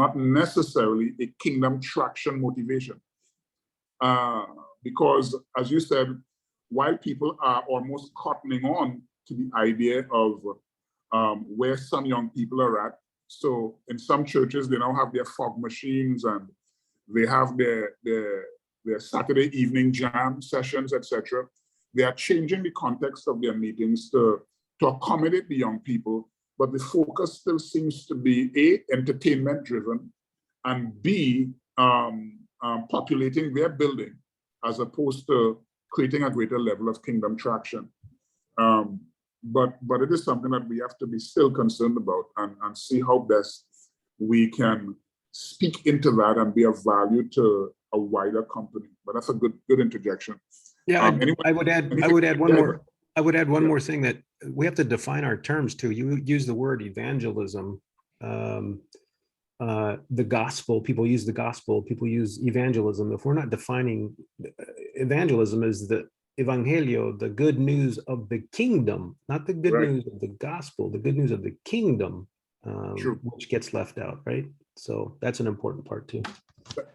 not necessarily a kingdom traction motivation. Because, as you said, while people are almost cottoning on to the idea of where some young people are at, so in some churches, they now have their fog machines and they have their Saturday evening jam sessions, etc. They are changing the context of their meetings to accommodate the young people, but the focus still seems to be A, entertainment driven, and B, populating their building as opposed to creating a greater level of kingdom traction. But it is something that we have to be still concerned about and see how best we can speak into that and be of value to a wider company. But that's a good interjection. Yeah, I would add one more thing, that we have to define our terms too. You use the word evangelism, the gospel. People use the gospel. People use evangelism. If we're not defining evangelism as the evangelio, the good news of the kingdom, not the good news of the gospel, the good news of the kingdom, which gets left out, right? So that's an important part too.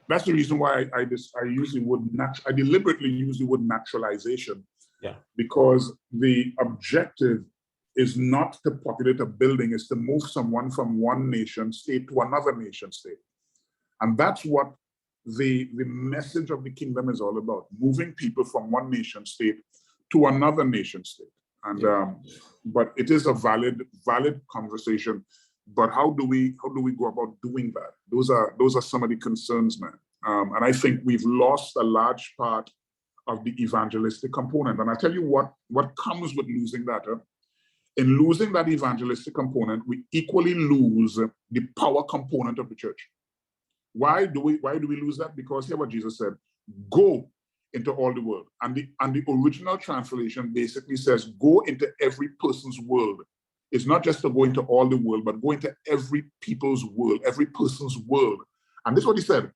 That's the reason why I use the word I deliberately use the word naturalization. Yeah. Because the objective is not to populate a building, is to move someone from one nation state to another nation state. And that's what the message of the kingdom is all about, moving people from one nation state to another nation state. And but it is a valid conversation. But how do we go about doing that? Those are some of the concerns, man. And I think we've lost a large part of the evangelistic component. And I tell you what comes with losing that. In losing that evangelistic component, we equally lose the power component of the church. Why do we lose that? Because hear what Jesus said: go into all the world. And the original translation basically says, go into every person's world. It's not just to go into all the world, but go into every people's world, every person's world. And this is what he said.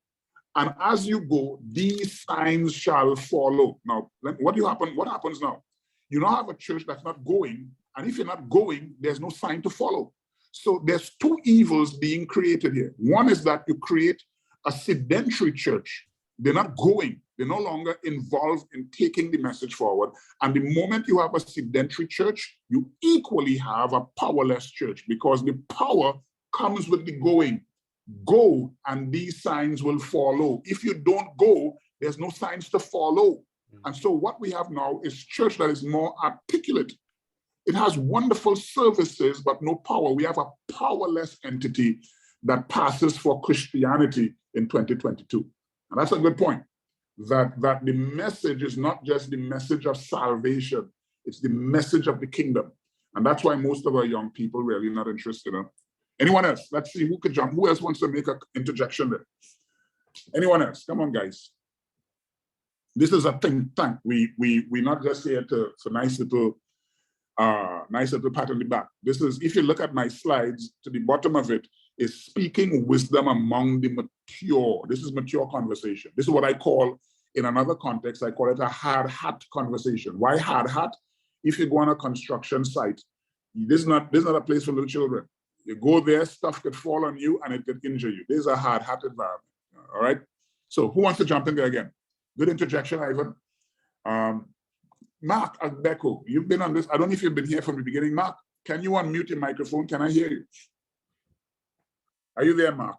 And as you go, these signs shall follow. Now, what happens now? You now have a church that's not going, and if you're not going, there's no sign to follow. So there's two evils being created here. One is that you create a sedentary church. They're not going. They're no longer involved in taking the message forward. And the moment you have a sedentary church, you equally have a powerless church, because the power comes with the going. Go, and these signs will follow. If you don't go, there's no signs to follow. And so what we have now is church that is more articulate. It has wonderful services, but no power. We have a powerless entity that passes for Christianity in 2022. And that's a good point. That the message is not just the message of salvation, it's the message of the kingdom. And that's why most of our young people really not interested in. Anyone else? Let's see who could jump. Who else wants to make an interjection there? Anyone else? Come on, guys. This is a think tank. We're not just here for nice little pat on the back. This is, if you look at my slides, to the bottom of it is speaking wisdom among the mature. This is mature conversation. This is what I call, in another context, I call it a hard hat conversation. Why hard hat? If you go on a construction site, this is not a place for little children. You go there, stuff could fall on you and it could injure you. This is a hard hat environment. All right. So who wants to jump in there again? Good interjection, Ivan. Mark Agbeko, you've been on this. I don't know if you've been here from the beginning. Mark, can you unmute your microphone? Can I hear you? Are you there, Mark?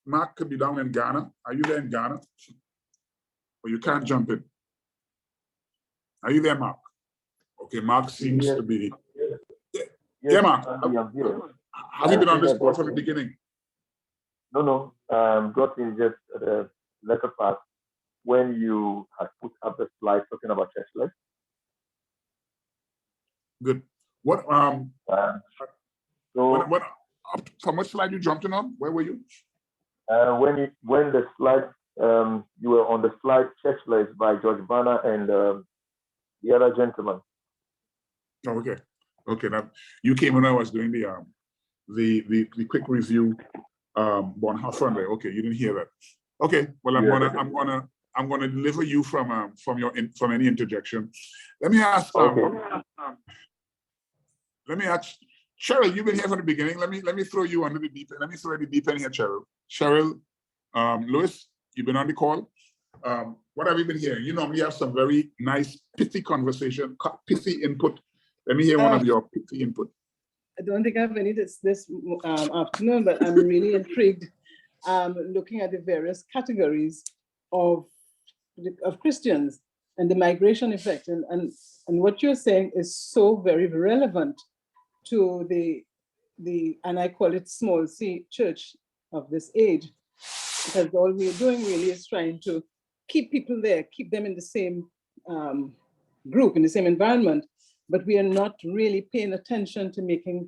Mark could be down in Ghana. Are you there in Ghana? Or you can't jump in? Are you there, Mark? Okay, Mark seems to be. Yeah, Mark. Have you been on this board from the beginning? No. Got in just the latter part when you had put up the slide talking about churchless. Good. What from what slide you jumped in on? Where were you? When the slide you were on the slide churchless by George Banner and the other gentleman. Oh, okay. Now you came when I was doing the quick review Bonhoeffer. Okay, you didn't hear that. Okay, well I'm gonna deliver you from any interjection. Let me ask Cheryl, you've been here from the beginning. Let me throw you under the deep end. Let me throw the deep end here, Cheryl. Cheryl, Lewis, you've been on the call. What have you been hearing? You normally have some very nice, pithy conversation, pithy input. Let me hear one of your pithy input. I don't think I have any this afternoon, but I'm really intrigued looking at the various categories of Christians and the migration effect. And what you're saying is so very relevant to the and I call it small c church of this age, because all we're doing really is trying to keep people there, keep them in the same group, in the same environment, but we are not really paying attention to making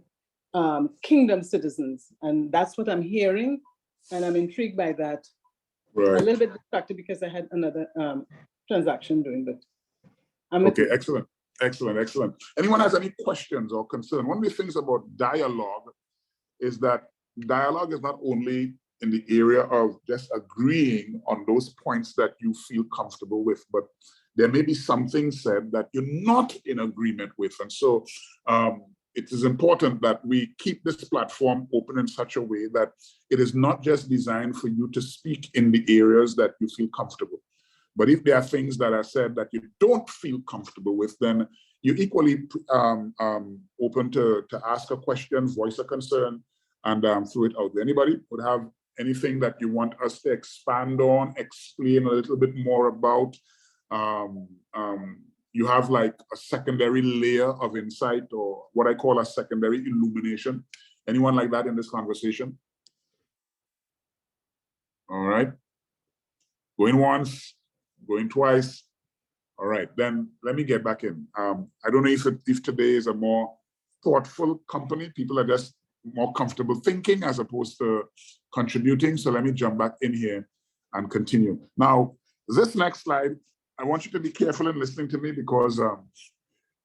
kingdom citizens. And that's what I'm hearing, and I'm intrigued by that. Right. A little bit distracted because I had another transaction doing that. Okay, excellent. Excellent. Anyone has any questions or concern? One of the things about dialogue is that dialogue is not only in the area of just agreeing on those points that you feel comfortable with, but there may be something said that you're not in agreement with. And so it is important that we keep this platform open in such a way that it is not just designed for you to speak in the areas that you feel comfortable. But if there are things that are said that you don't feel comfortable with, then you're equally open to ask a question, voice a concern, and throw it out there. Anybody would have anything that you want us to expand on, explain a little bit more about? You have like a secondary layer of insight, or what I call a secondary illumination. Anyone like that in this conversation? All right. Going once, going twice. All right, then let me get back in. I don't know if today is a more thoughtful company. People are just more comfortable thinking as opposed to contributing. So let me jump back in here and continue. Now, this next slide, I want you to be careful in listening to me, because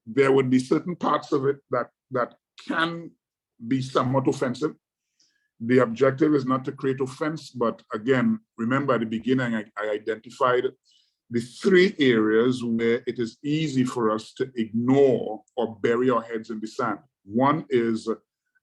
there would be certain parts of it that can be somewhat offensive. The objective is not to create offense, but again, remember at the beginning, I identified the three areas where it is easy for us to ignore or bury our heads in the sand. One is,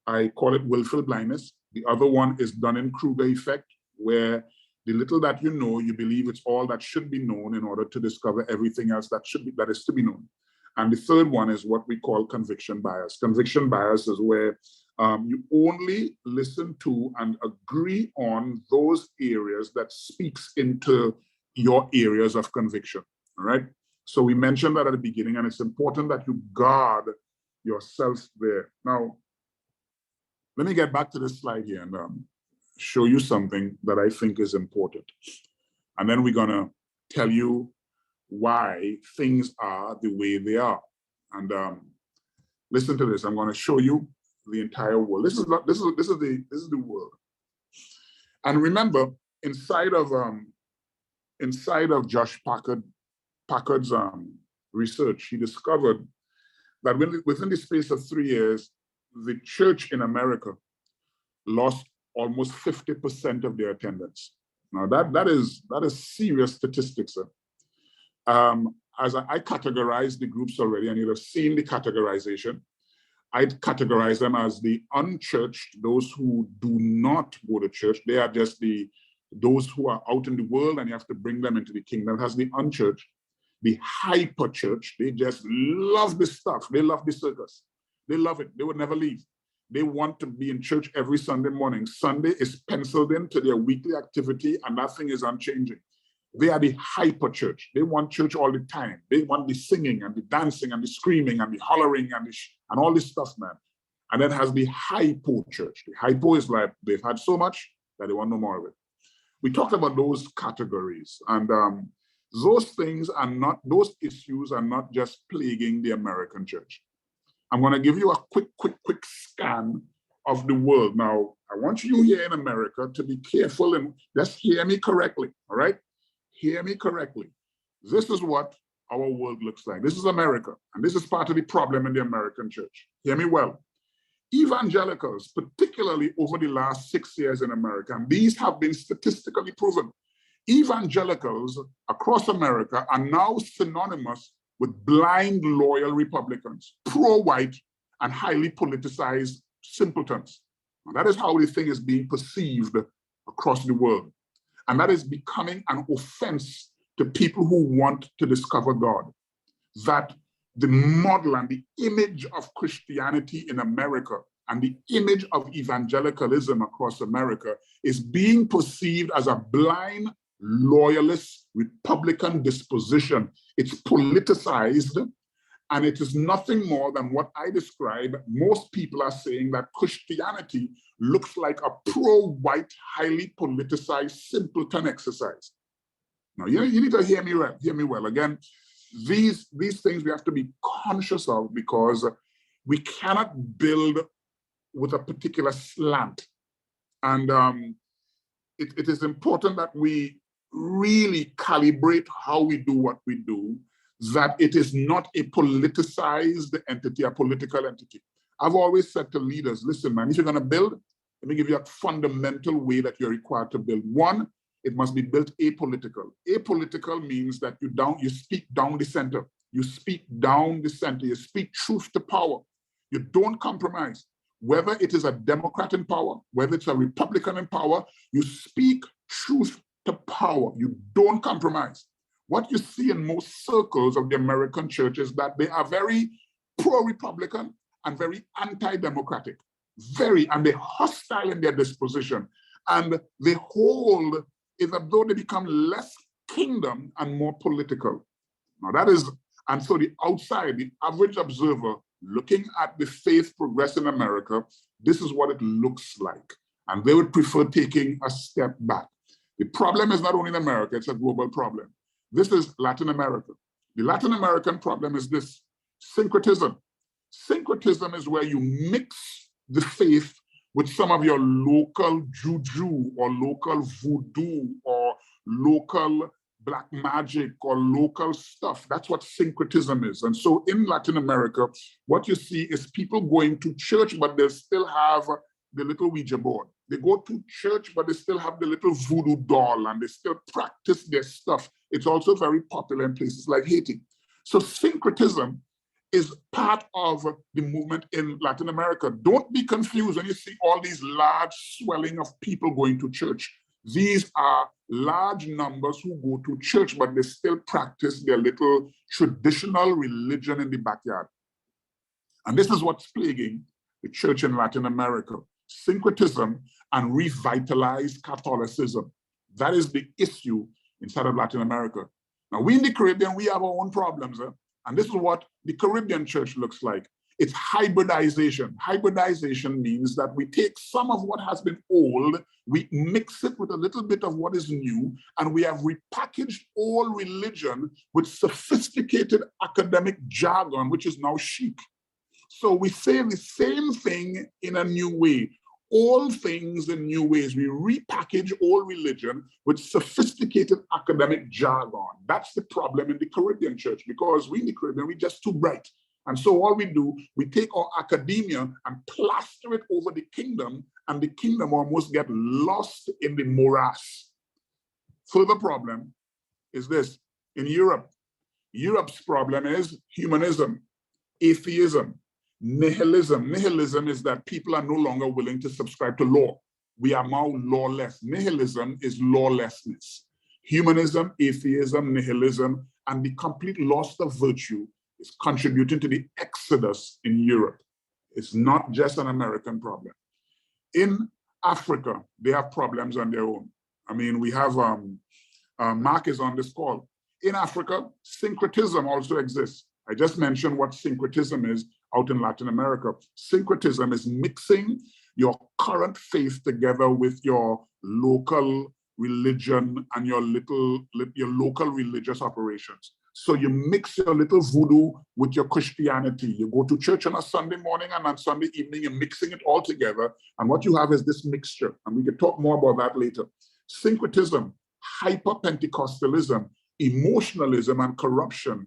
I call it willful blindness. The other one is Dunning-Kruger effect, where the little that you know, you believe it's all that should be known in order to discover everything else that is to be known. And the third one is what we call conviction bias. Conviction bias is where you only listen to and agree on those areas that speaks into your areas of conviction, all right? So we mentioned that at the beginning, and it's important that you guard yourself there. Now, let me get back to this slide here and show you something that I think is important. And then we're gonna tell you why things are the way they are. And listen to this. I'm gonna show you the entire world. This is the world. And remember, inside of Josh Packard's research, he discovered that within the space of 3 years, the church in America lost almost 50% of their attendance. Now that is serious statistics. As I categorize the groups already, and you'll have seen the categorization. I'd categorize them as the unchurched, those who do not go to church. They are just those who are out in the world, and you have to bring them into the kingdom. It has the unchurched, the hyper church. They just love this stuff. They love the circus. They love it. They would never leave. They want to be in church every Sunday morning. Sunday is penciled into their weekly activity, and that thing is unchanging. They are the hyper church. They want church all the time. They want the singing and the dancing and the screaming and the hollering and all this stuff, man. And then has the hypo church. The hypo is like they've had so much that they want no more of it. We talked about those categories, and those issues are not just plaguing the American church. I'm going to give you a quick scan of the world. Now, I want you here in America to be careful and just hear me correctly, all right? Hear me correctly. This is what our world looks like. This is America, and this is part of the problem in the American church. Hear me well. Evangelicals, particularly over the last 6 years in America, and these have been statistically proven, evangelicals across America are now synonymous with blind, loyal Republicans, pro-white and highly politicized simpletons. And that is how the thing is being perceived across the world. And that is becoming an offense to people who want to discover God. That the model and the image of Christianity in America and the image of evangelicalism across America is being perceived as a blind, loyalist, Republican disposition. It's politicized, and it is nothing more than what I describe. Most people are saying that Christianity looks like a pro-white, highly politicized simpleton exercise. Now, you need to hear me well. Again, these things we have to be conscious of, because we cannot build with a particular slant. And it is important that we really calibrate how we do what we do, that it is not a politicized entity, a political entity. I've always said to leaders, listen, man, if you're going to build, let me give you a fundamental way that you're required to build. One, it must be built apolitical. Apolitical means that you speak down the center. You speak down the center. You speak truth to power. You don't compromise. Whether it is a Democrat in power, whether it's a Republican in power, you speak truth to power. You don't compromise. What you see in most circles of the American church is that they are very pro-Republican and very anti-democratic, and they're hostile in their disposition. And they hold is as though they become less kingdom and more political. Now that is, and so the outside, the average observer looking at the faith progress in America, this is what it looks like. And they would prefer taking a step back. The problem is not only in America, it's a global problem. This is Latin America. The Latin American problem is this: syncretism. Syncretism is where you mix the faith with some of your local juju or local voodoo or local black magic or local stuff. That's what syncretism is. And so in Latin America, what you see is people going to church, but they still have the little Ouija board. They go to church, but they still have the little voodoo doll, and they still practice their stuff. It's also very popular in places like Haiti. So syncretism is part of the movement in Latin America. Don't be confused when you see all these large swelling of people going to church. These are large numbers who go to church, but they still practice their little traditional religion in the backyard. And this is what's plaguing the church in Latin America: syncretism and revitalized Catholicism. That is the issue inside of Latin America. Now, we in the Caribbean, we have our own problems. And this is what the Caribbean church looks like. It's hybridization. Hybridization means that we take some of what has been old, we mix it with a little bit of what is new, and we have repackaged old religion with sophisticated academic jargon, which is now chic. So we say the same thing in a new way. Old things in new ways. We repackage old religion with sophisticated academic jargon. That's the problem in the Caribbean church, because we in the Caribbean, we're just too bright. And so all we do, we take our academia and plaster it over the kingdom, and the kingdom almost get lost in the morass. Further problem is this: in Europe, Europe's problem is humanism, atheism, nihilism. Nihilism is that people are no longer willing to subscribe to law. We are now lawless. Nihilism is lawlessness. Humanism, atheism, nihilism, and the complete loss of virtue is contributing to the exodus in Europe. It's not just an American problem. In Africa, they have problems on their own. I mean, we have, Mark is on this call. In Africa, syncretism also exists. I just mentioned what syncretism is out in Latin America. Syncretism is mixing your current faith together with your local religion and your local religious operations. So you mix your little voodoo with your Christianity. You go to church on a Sunday morning, and on Sunday evening, you're mixing it all together. And what you have is this mixture. And we can talk more about that later. Syncretism, hyper-Pentecostalism, emotionalism, and corruption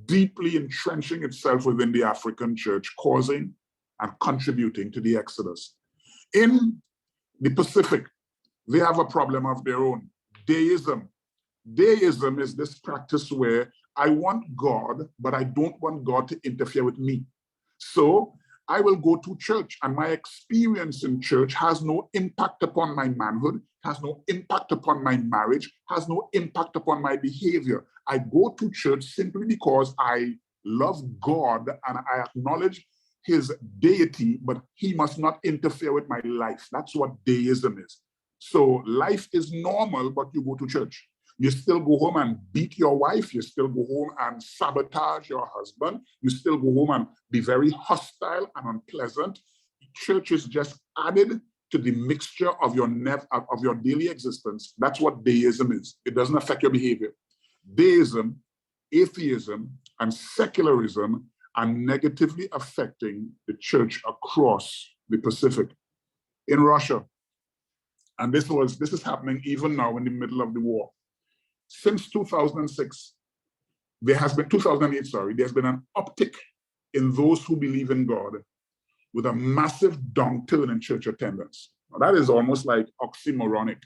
deeply entrenching itself within the African church, causing and contributing to the exodus. In the Pacific, they have a problem of their own: deism. Deism is this practice where I want God, but I don't want God to interfere with me. So I will go to church, and my experience in church has no impact upon my manhood, has no impact upon my marriage, has no impact upon my behavior. I go to church simply because I love God and I acknowledge his deity, but he must not interfere with my life. That's what deism is. So life is normal, but you go to church. You still go home and beat your wife. You still go home and sabotage your husband. You still go home and be very hostile and unpleasant. Church is just added to the mixture of your daily existence. That's what deism is. It doesn't affect your behavior. Deism, atheism, and secularism are negatively affecting the church across the Pacific. In Russia, and this is happening even now in the middle of the war. Since 2006, 2008, sorry, there's been an uptick in those who believe in God with a massive downturn in church attendance. Now, that is almost like oxymoronic.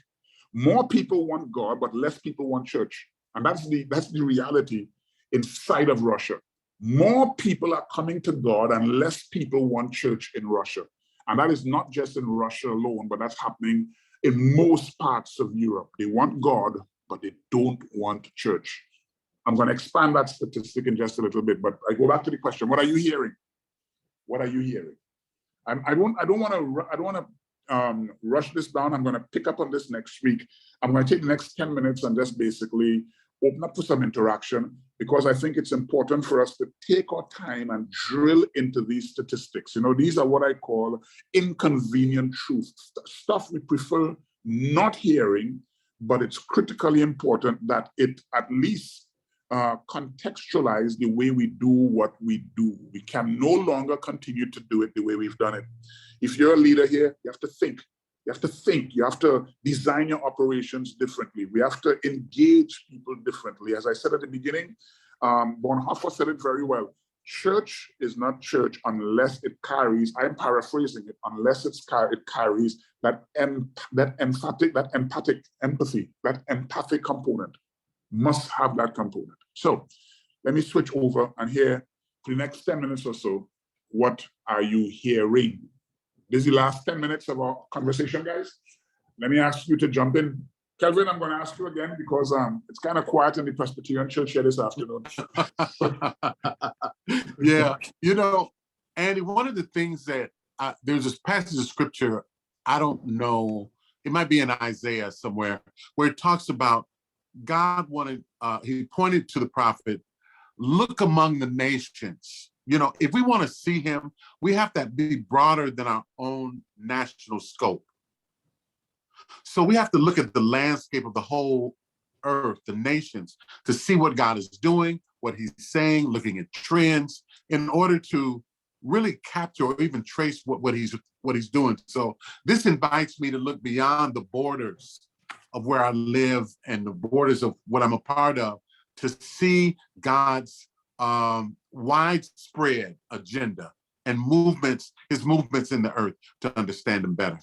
More people want God, but less people want church. And that's the reality inside of Russia. More people are coming to God and less people want church in Russia. And that is not just in Russia alone, but that's happening in most parts of Europe. They want God, but they don't want church. I'm going to expand that statistic in just a little bit, but I go back to the question: what are you hearing? What are you hearing? I don't want to rush this down. I'm going to pick up on this next week. I'm going to take the next 10 minutes and just basically open up for some interaction, because I think it's important for us to take our time and drill into these statistics. You know, these are what I call inconvenient truths, stuff we prefer not hearing, but it's critically important that it at least contextualize the way we do what we do. We can no longer continue to do it the way we've done it. If you're a leader here, you have to think. You have to think. You have to design your operations differently. We have to engage people differently. As I said at the beginning, Bonhoeffer said it very well. Church is not church unless it carries, I'm paraphrasing it, unless it carries that empathic component. Must have that component. So let me switch over and hear for the next 10 minutes or so, what are you hearing? This is the last 10 minutes of our conversation, guys. Let me ask you to jump in. Kelvin, I'm going to ask you again because it's kind of quiet in the Presbyterian church here this afternoon. Yeah, you know, Andy, one of the things that there's this passage of scripture, I don't know, it might be in Isaiah somewhere, where it talks about God wanted, he pointed to the prophet, look among the nations. You know, if we want to see him, we have to be broader than our own national scope. So we have to look at the landscape of the whole earth, the nations, to see what God is doing, what he's saying, looking at trends, in order to really capture or even trace what he's doing. So this invites me to look beyond the borders of where I live and the borders of what I'm a part of, to see God's widespread agenda and movements, his movements in the earth, to understand them better.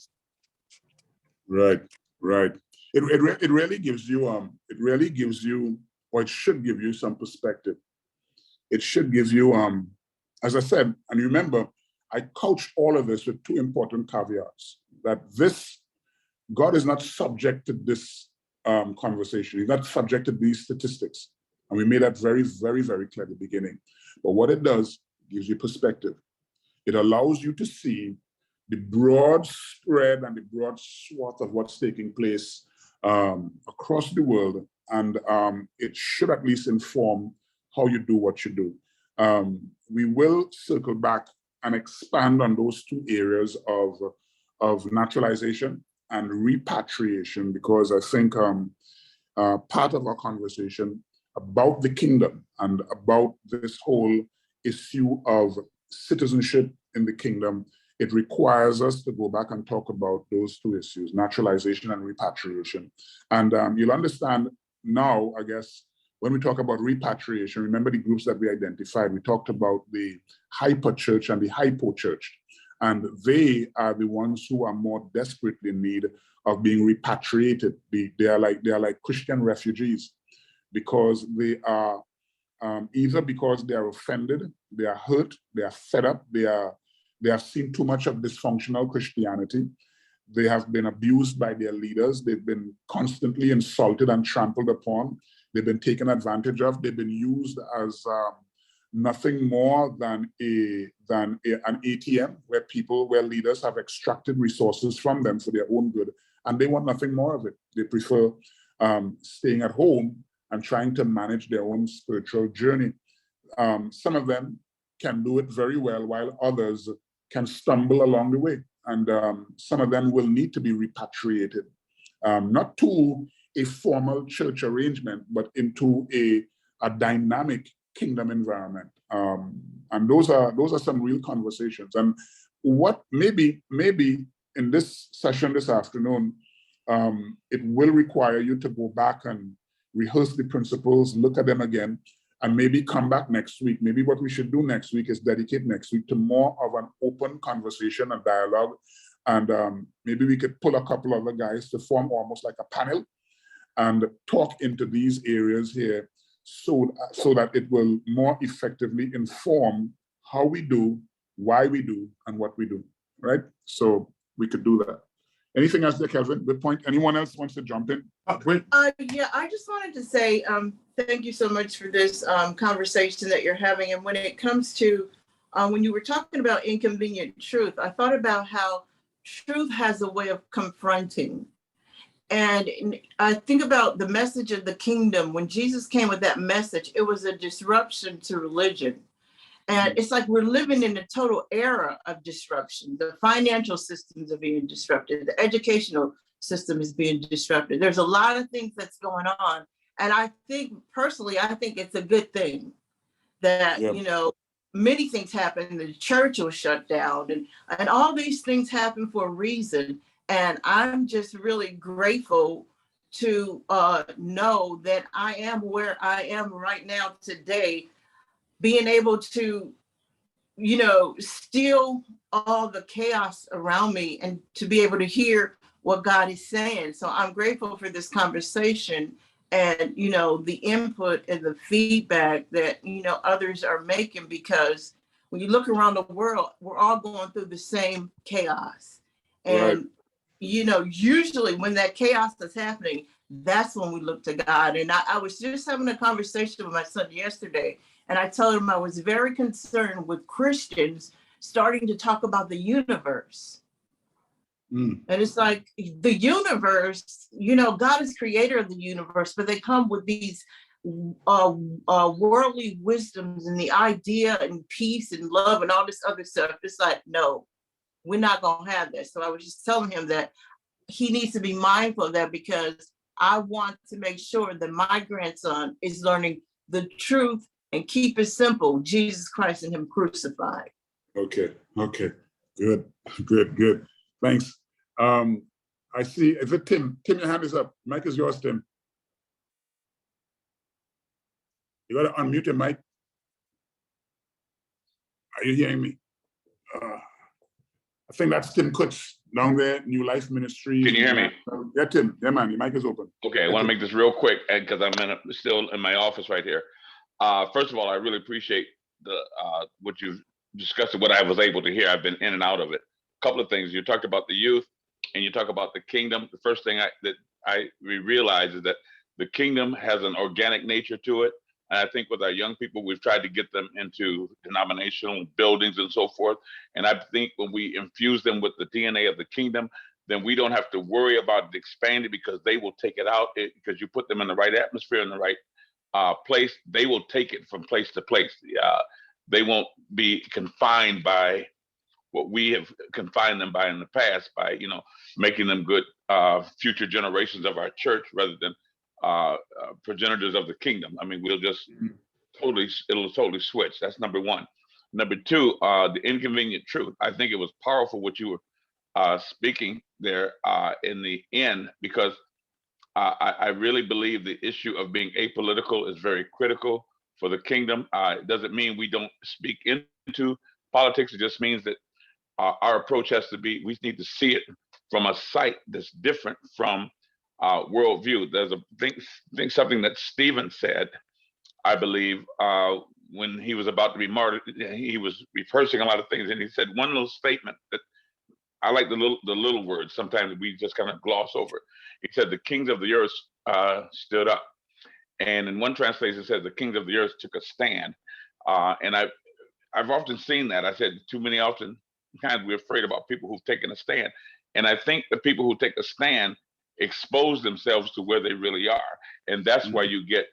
Right. It really gives you, or it should give you some perspective. It should give you, as I said, and remember, I couch all of this with two important caveats, that God is not subject to this conversation. He's not subject to these statistics. And we made that very, very, very clear at the beginning. But what it does, gives you perspective. It allows you to see the broad spread and the broad swath of what's taking place across the world. And it should at least inform how you do what you do. We will circle back and expand on those two areas of naturalization and repatriation, because I think part of our conversation about the kingdom and about this whole issue of citizenship in the kingdom, it requires us to go back and talk about those two issues, naturalization and repatriation. And you'll understand now, I guess, when we talk about repatriation, remember the groups that we identified. We talked about the hyper church and the hypo church. And they are the ones who are more desperately in need of being repatriated. They are like Christian refugees, because they are either because they are offended, they are hurt, they are fed up, they are They have seen too much of dysfunctional Christianity. They have been abused by their leaders. They've been constantly insulted and trampled upon. They've been taken advantage of. They've been used as nothing more than an ATM where leaders have extracted resources from them for their own good, and they want nothing more of it. They prefer staying at home and trying to manage their own spiritual journey. Some of them can do it very well, while others can stumble along the way. And some of them will need to be repatriated, not to a formal church arrangement, but into a dynamic kingdom environment. And those are some real conversations. And what maybe in this session this afternoon, it will require you to go back and rehearse the principles, look at them again, and maybe come back next week. Maybe what we should do next week is dedicate next week to more of an open conversation and dialogue. And maybe we could pull a couple other guys to form almost like a panel and talk into these areas here so that it will more effectively inform how we do, why we do, and what we do, right? So we could do that. Anything else there, Kelvin? Good point. Anyone else wants to jump in? Yeah, I just wanted to say thank you so much for this conversation that you're having. And when it comes to, when you were talking about inconvenient truth, I thought about how truth has a way of confronting. And I think about the message of the kingdom. When Jesus came with that message, it was a disruption to religion. And it's like we're living in a total era of disruption. The financial systems are being disrupted. The educational system is being disrupted. There's a lot of things that's going on. And I think, personally, I think it's a good thing that, you know, many things happen. The church was shut down and all these things happen for a reason. And I'm just really grateful to know that I am where I am right now today, being able to, you know, still all the chaos around me and to be able to hear what God is saying. So I'm grateful for this conversation and, you know, the input and the feedback that, you know, others are making, because when you look around the world, we're all going through the same chaos. And, you know, usually when that chaos is happening, that's when we look to God. And I was just having a conversation with my son yesterday, and I told him I was very concerned with Christians starting to talk about the universe. And it's like the universe, you know, God is creator of the universe, but they come with these worldly wisdoms and the idea and peace and love and all this other stuff. It's like, no, we're not going to have that. So I was just telling him that he needs to be mindful of that, because I want to make sure that my grandson is learning the truth and keep it simple: Jesus Christ and him crucified. Okay. Good. Thanks. I see, is it Tim? Tim, your hand is up. Mic is yours, Tim. You got to unmute your mic. Are you hearing me? I think that's Tim Kutch down there, New Life Ministry. Can you hear me? Yeah, Tim. Yeah, man, your mic is open. Okay, I want to make this real quick because I'm still in my office right here. First of all, I really appreciate what you've discussed and what I was able to hear. I've been in and out of it. A couple of things. You talked about the youth and you talk about the kingdom. The first thing we realize is that the kingdom has an organic nature to it. And I think with our young people, we've tried to get them into denominational buildings and so forth. And I think when we infuse them with the DNA of the kingdom, then we don't have to worry about it expanding, because they will take it out. Because you put them in the right atmosphere, in the right place, they will take it from place to place. They won't be confined by what we have confined them by in the past, by, you know, making them good future generations of our church rather than progenitors of the kingdom. I mean, it'll totally switch. That's number one. Number two, the inconvenient truth. I think it was powerful what you were speaking there in the end, because I really believe the issue of being apolitical is very critical for the kingdom. It doesn't mean we don't speak into politics. It just means that our approach has to be, we need to see it from a sight that's different from worldview. There's something that Stephen said, I believe, when he was about to be martyred, he was rehearsing a lot of things, and he said one little statement that I like the little words. Sometimes we just kind of gloss over. He said, "The kings of the earth stood up," and in one translation it says, "The kings of the earth took a stand." And I've often seen that. I said too many often times we're afraid about people who've taken a stand, and I think the people who take a stand expose themselves to where they really are, and that's why you get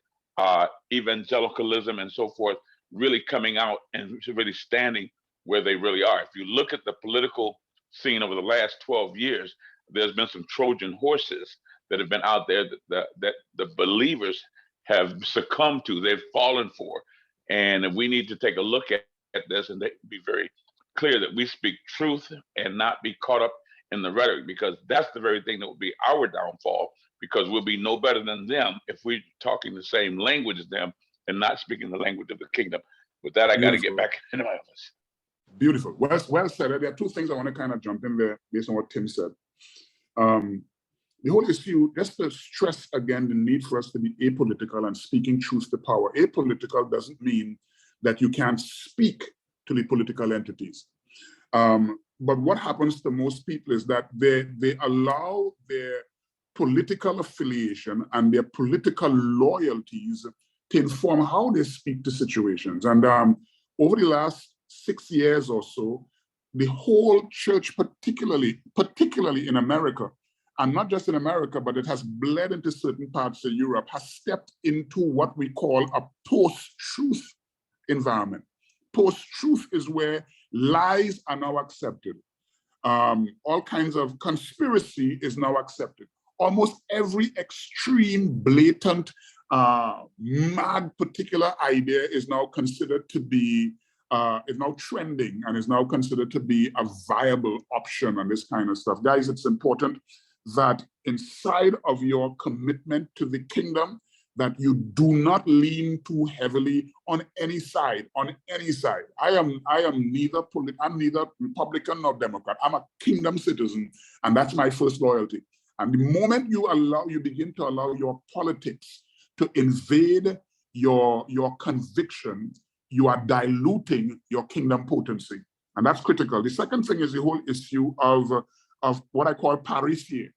evangelicalism and so forth really coming out and really standing where they really are. If you look at the political scene over the last 12 years, there's been some Trojan horses that have been out there that the believers have succumbed to, they've fallen for. And we need to take a look at this and be very clear that we speak truth and not be caught up in the rhetoric, because that's the very thing that will be our downfall, because we'll be no better than them if we're talking the same language as them and not speaking the language of the kingdom. With that, I got to get back into my office. Beautiful. Well said. There are two things I want to kind of jump in there based on what Tim said. The whole issue, just to stress again the need for us to be apolitical and speaking truth to power. Apolitical doesn't mean that you can't speak to the political entities. But what happens to most people is that they allow their political affiliation and their political loyalties to inform how they speak to situations. And over the last 6 years or so, the whole church, particularly in America, and not just in America, but it has bled into certain parts of Europe, has stepped into what we call a post-truth environment. Post-truth is where lies are now accepted. All kinds of conspiracy is now accepted. Almost every extreme, blatant, mad particular idea is now considered to be, is now trending and is now considered to be a viable option and this kind of stuff. Guys, it's important that inside of your commitment to the kingdom, that you do not lean too heavily on any side, I am neither Republican nor Democrat. I'm a kingdom citizen, and that's my first loyalty. And the moment you begin to allow your politics to invade your conviction, you are diluting your kingdom potency. And that's critical. The second thing is the whole issue of what I call parrhesia.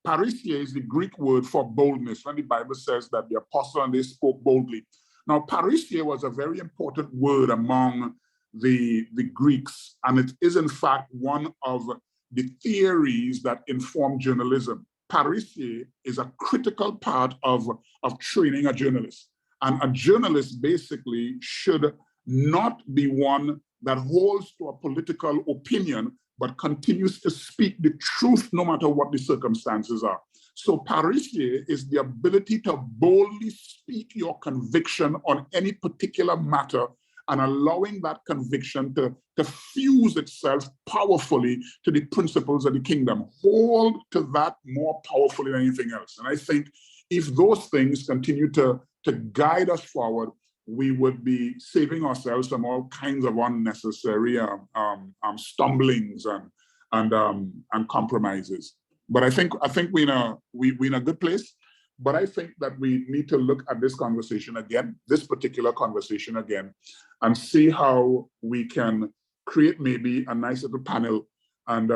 Parrhesia is the Greek word for boldness, when the Bible says that the apostle and they spoke boldly. Now, parrhesia was a very important word among the Greeks, and it is in fact one of the theories that inform journalism. Parrhesia is a critical part of training a journalist. And a journalist basically should not be one that holds to a political opinion, but continues to speak the truth no matter what the circumstances are. So parrhesia is the ability to boldly speak your conviction on any particular matter and allowing that conviction to fuse itself powerfully to the principles of the kingdom. Hold to that more powerfully than anything else. And I think if those things continue to guide us forward, we would be saving ourselves from all kinds of unnecessary stumblings and compromises. But I think we're in a good place. But I think that we need to look at this conversation again, this particular conversation again, and see how we can create maybe a nice little panel and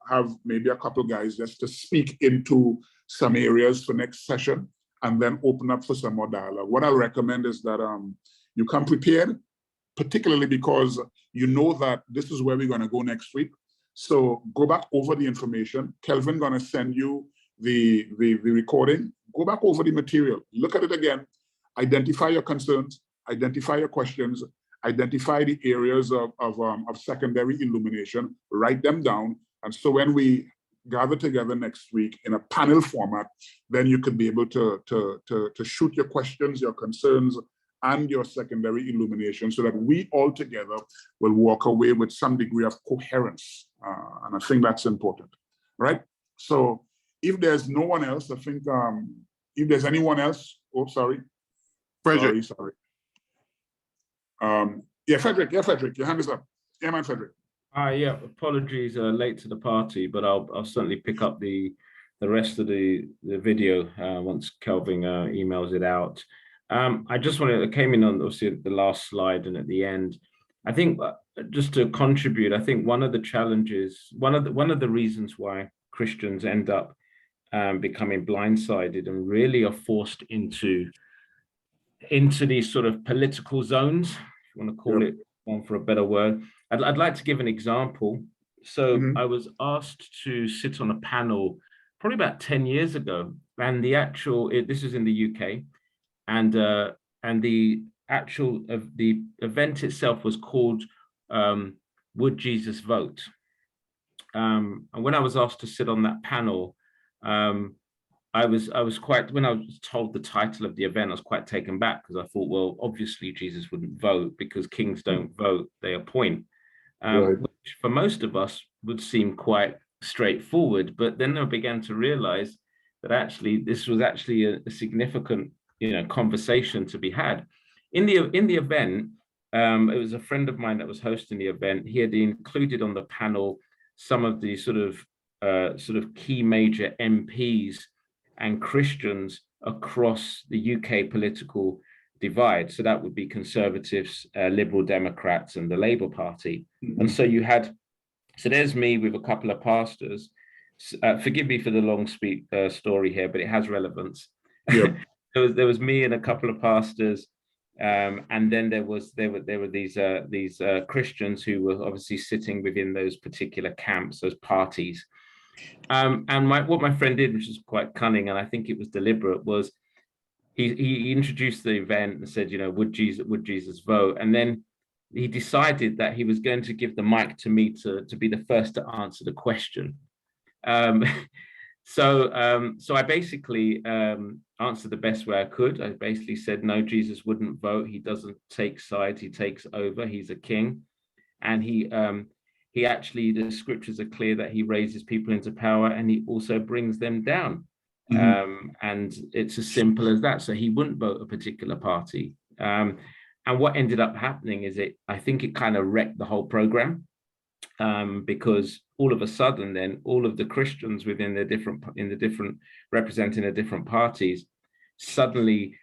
have maybe a couple guys just to speak into some areas for next session, and then open up for some more dialogue. What I'll recommend is that you come prepared, particularly because you know that this is where we're going to go next week. So go back over the information. Kelvin going to send you the recording. Go back over the material. Look at it again. Identify your concerns. Identify your questions. Identify the areas of secondary illumination. Write them down. And so when we gather together next week in a panel format, then you could be able to shoot your questions, your concerns, and your secondary illumination so that we all together will walk away with some degree of coherence. And I think that's important, right? So if there's no one else, I think if there's anyone else, oh, sorry. Fredrick. Sorry. Yeah, Fredrick, your hand is up. Yeah, man, Fredrick. Yeah, apologies, late to the party, but I'll certainly pick up the rest of the video once Kelvin emails it out. I just wanted, I came in on obviously the last slide and at the end. I think just to contribute, I think one of the challenges, one of the reasons why Christians end up becoming blindsided and really are forced into these sort of political zones, if you want to call it one for a better word. I'd like to give an example. So I was asked to sit on a panel probably about 10 years ago, and this is in the UK, and the actual the event itself was called Would Jesus Vote? And when I was asked to sit on that panel, I was quite, when I was told the title of the event, I was quite taken back, because I thought, well, obviously Jesus wouldn't vote, because kings don't vote, they appoint, which for most of us would seem quite straightforward. But then I began to realize that actually this was actually a significant, conversation to be had. In the event, it was a friend of mine that was hosting the event. He had included on the panel some of the sort of key major MPs and Christians across the UK political divide. So that would be Conservatives, Liberal Democrats, and the Labour Party. And so there's me with a couple of pastors. Forgive me for the long story here, but it has relevance. Yep. There was me and a couple of pastors, and then there were these Christians who were obviously sitting within those particular camps, those parties. And what my friend did, which was quite cunning, and I think it was deliberate, was he introduced the event and said, would Jesus vote? And then he decided that he was going to give the mic to me to be the first to answer the question. So I basically answered the best way I could. I basically said, no, Jesus wouldn't vote. He doesn't take sides. He takes over. He's a king, and he actually, the scriptures are clear that he raises people into power and he also brings them down. And it's as simple as that. So he wouldn't vote a particular party. And what ended up happening is I think it kind of wrecked the whole program, because all of a sudden then all of the Christians within representing the different parties suddenly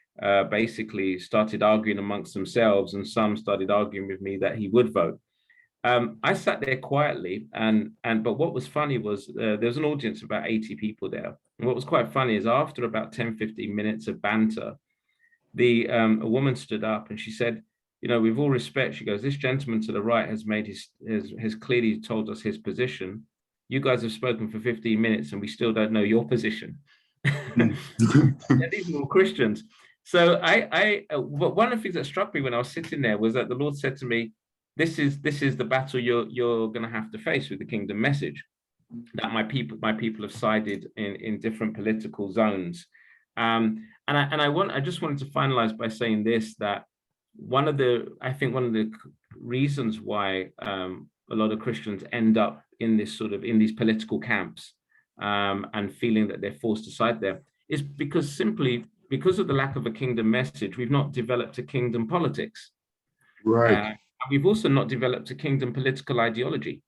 basically started arguing amongst themselves, and some started arguing with me that he would vote. I sat there quietly, but what was funny was there was an audience of about 80 people there. And what was quite funny is after about 10-15 minutes of banter, a woman stood up and she said, with all respect, she goes, this gentleman to the right has clearly told us his position. You guys have spoken for 15 minutes and we still don't know your position. And these are all Christians. So one of the things that struck me when I was sitting there was that the Lord said to me, this is the battle you're going to have to face with the kingdom message, that my people have sided in different political zones. And I just wanted to finalize by saying this, that one of the reasons why a lot of Christians end up in these political camps and feeling that they're forced to side there is because of the lack of a kingdom message, we've not developed a kingdom politics. Right. We've also not developed a kingdom political ideology.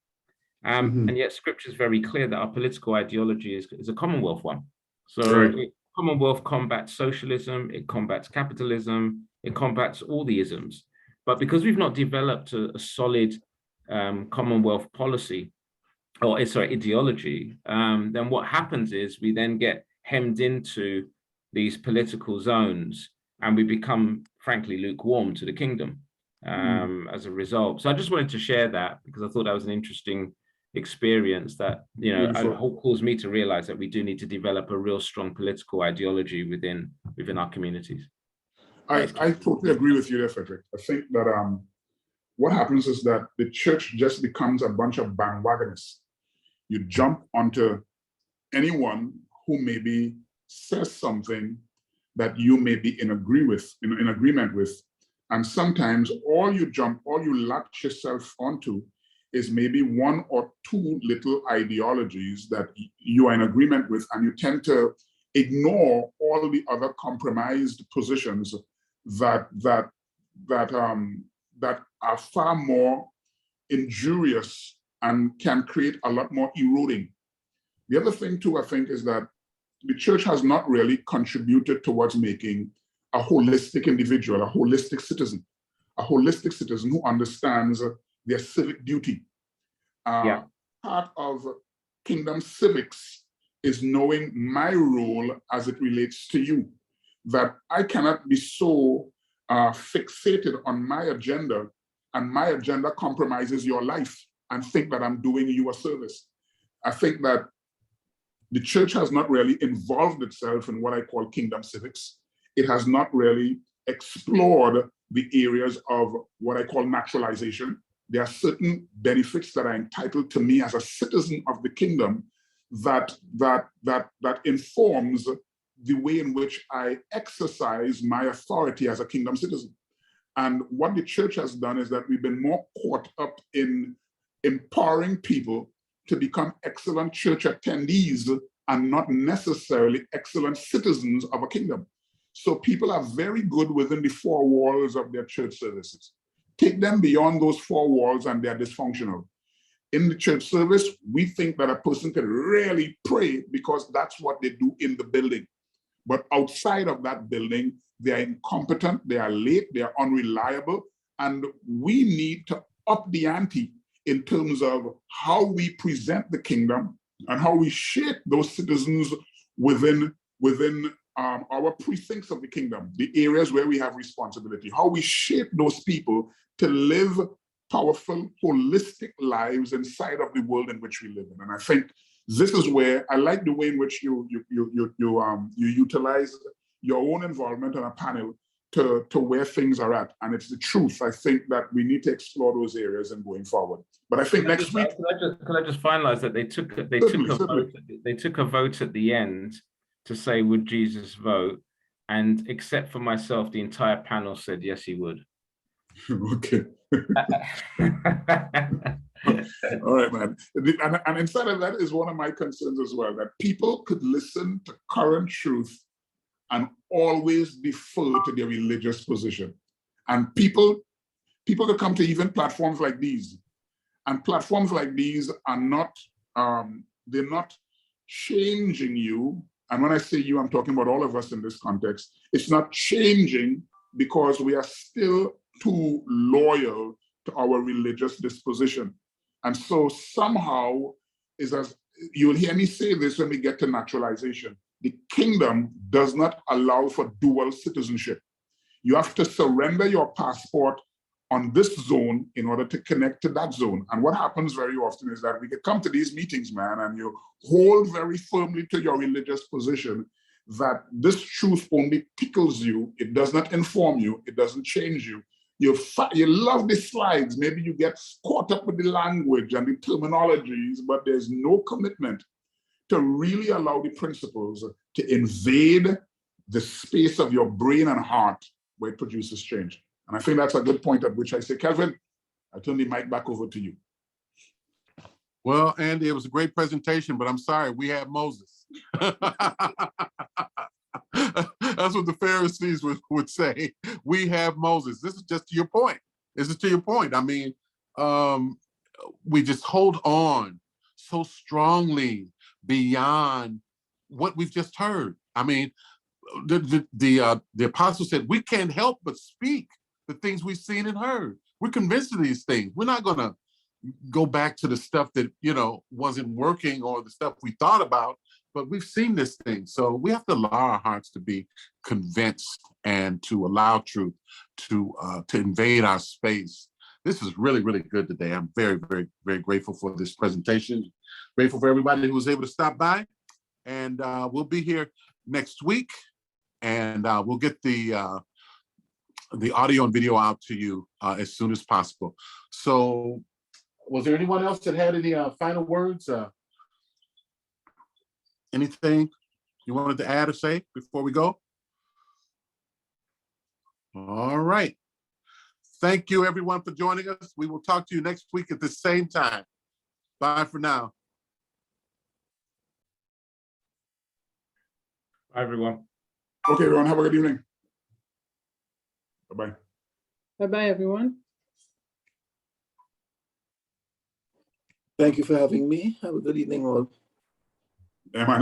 And yet scripture is very clear that our political ideology is a Commonwealth one. So Commonwealth combats socialism, it combats capitalism, it combats all the isms. But because we've not developed a solid Commonwealth policy, ideology, then what happens is we then get hemmed into these political zones and we become, frankly, lukewarm to the kingdom as a result. So I just wanted to share that because I thought that was an interesting experience that, caused me to realize that we do need to develop a real strong political ideology within our communities. I totally agree with you there, Fredrick. I think that what happens is that the church just becomes a bunch of bandwagonists. You jump onto anyone who maybe says something that you may be in agreement with. And sometimes all you latch yourself onto is maybe one or two little ideologies that you are in agreement with, and you tend to ignore all the other compromised positions that are far more injurious and can create a lot more eroding. The other thing too, I think, is that the church has not really contributed towards making a holistic individual, a holistic citizen who understands their civic duty. Yeah. Part of kingdom civics is knowing my role as it relates to you, that I cannot be so fixated on my agenda and my agenda compromises your life and think that I'm doing you a service. I think that the church has not really involved itself in what I call kingdom civics. It has not really explored the areas of what I call naturalization. There are certain benefits that are entitled to me as a citizen of the kingdom that informs the way in which I exercise my authority as a kingdom citizen. And what the church has done is that we've been more caught up in empowering people to become excellent church attendees and not necessarily excellent citizens of a kingdom. So people are very good within the four walls of their church services. Take them beyond those four walls and they're dysfunctional. In the church service, we think that a person can really pray because that's what they do in the building. But outside of that building, they are incompetent, they are late, they are unreliable, and we need to up the ante in terms of how we present the kingdom and how we shape those citizens within our precincts of the kingdom, the areas where we have responsibility, how we shape those people to live powerful, holistic lives inside of the world in which we live in. And I think this is where I like the way in which you utilize your own involvement on a panel to where things are at. And it's the truth. I think that we need to explore those areas and going forward. But I think next week. Can I just finalize that they took a vote at the end to say, would Jesus vote? And except for myself, the entire panel said, yes, he would. Okay. All right, man. And inside of that is one of my concerns as well, that people could listen to current truth and always defer to their religious position. And people could come to even platforms like these. And platforms like these are not, they're not changing you. And when I say you, I'm talking about all of us in this context. It's not changing because we are still too loyal to our religious disposition. And so somehow, as you'll hear me say this when we get to naturalization, the kingdom does not allow for dual citizenship. You have to surrender your passport on this zone in order to connect to that zone. And what happens very often is that we can come to these meetings, man, and you hold very firmly to your religious position that this truth only tickles you. It does not inform you. It doesn't change you. You love the slides. Maybe you get caught up with the language and the terminologies, but there's no commitment to really allow the principles to invade the space of your brain and heart where it produces change. And I think that's a good point at which I say, Kelvin, I turn the mic back over to you. Well, Andy, it was a great presentation, but I'm sorry, we have Moses. That's what the Pharisees would say. We have Moses. This is just to your point. This is to your point. I mean, we just hold on so strongly beyond what we've just heard. I mean, the apostle said, we can't help but speak the things we've seen and heard. We're convinced of these things. We're not going to go back to the stuff that, wasn't working or the stuff we thought about, but we've seen this thing. So we have to allow our hearts to be convinced and to allow truth to invade our space. This is really, really good today. I'm very, very, very grateful for this presentation. Grateful for everybody who was able to stop by. And we'll be here next week. And we'll get the audio and video out to you as soon as possible. So was there anyone else that had any final words? Anything you wanted to add or say before we go? All right. Thank you, everyone, for joining us. We will talk to you next week at the same time. Bye for now. Bye, everyone. Okay, everyone, have a good evening. Bye-bye. Bye-bye, everyone. Thank you for having me. Have a good evening, all. Am I